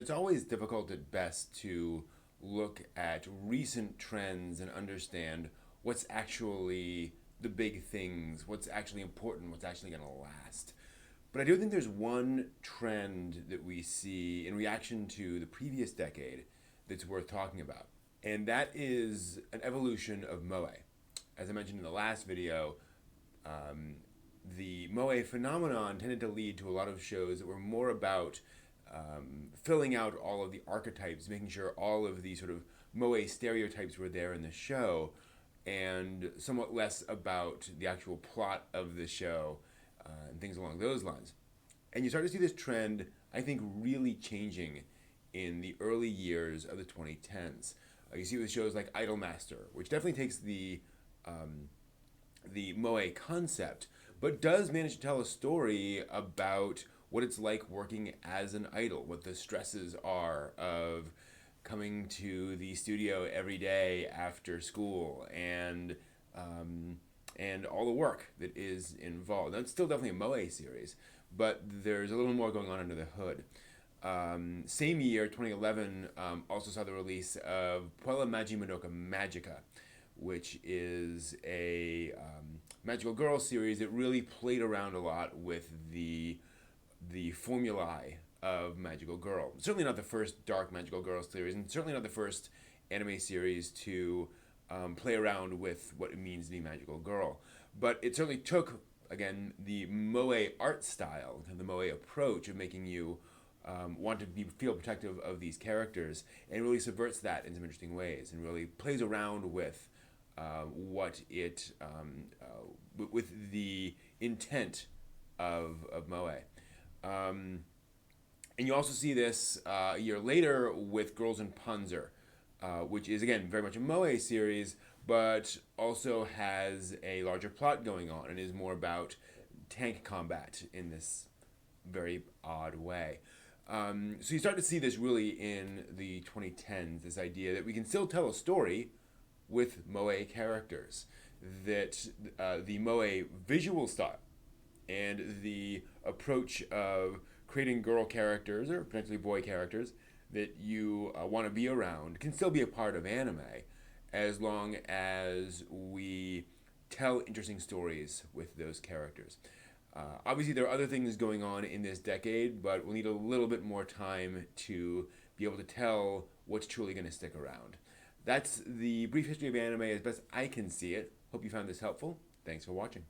It's always difficult at best to look at recent trends and understand what's actually the big things, what's actually important, what's actually going to last. But I do think there's one trend that we see in reaction to the previous decade that's worth talking about. And that is an evolution of Moe. As I mentioned in the last video, um, the Moe phenomenon tended to lead to a lot of shows that were more about filling out all of the archetypes, making sure all of the sort of Moe stereotypes were there in the show, and somewhat less about the actual plot of the show and things along those lines. And you start to see this trend, I think, really changing in the early years of the 2010s. You see it with shows like Idolmaster, which definitely takes the Moe concept, but does manage to tell a story about what it's like working as an idol, what the stresses are of coming to the studio every day after school, and all the work that is involved. That's still definitely a Moe series, but there's a little more going on under the hood. Same year, 2011, also saw the release of Puella Magi Madoka Magica, which is a magical girl series that really played around a lot with the formulae of Magical Girl. Certainly not the first dark Magical Girl series, and certainly not the first anime series to play around with what it means to be Magical Girl. But it certainly took, again, the Moe art style, the Moe approach of making you want to feel protective of these characters, and really subverts that in some interesting ways, and really plays around with what it with the intent of Moe. Um, and you also see this a year later with Girls in Panzer, which is again very much a Moe series, but also has a larger plot going on and is more about tank combat in this very odd way. So you start to see this really in the 2010s, this idea that we can still tell a story with Moe characters, that the Moe visual style and the approach of creating girl characters or potentially boy characters that you want to be around can still be a part of anime as long as we tell interesting stories with those characters. Obviously, there are other things going on in this decade, but we'll need a little bit more time to be able to tell what's truly going to stick around. That's the brief history of anime as best I can see it. Hope you found this helpful. Thanks for watching.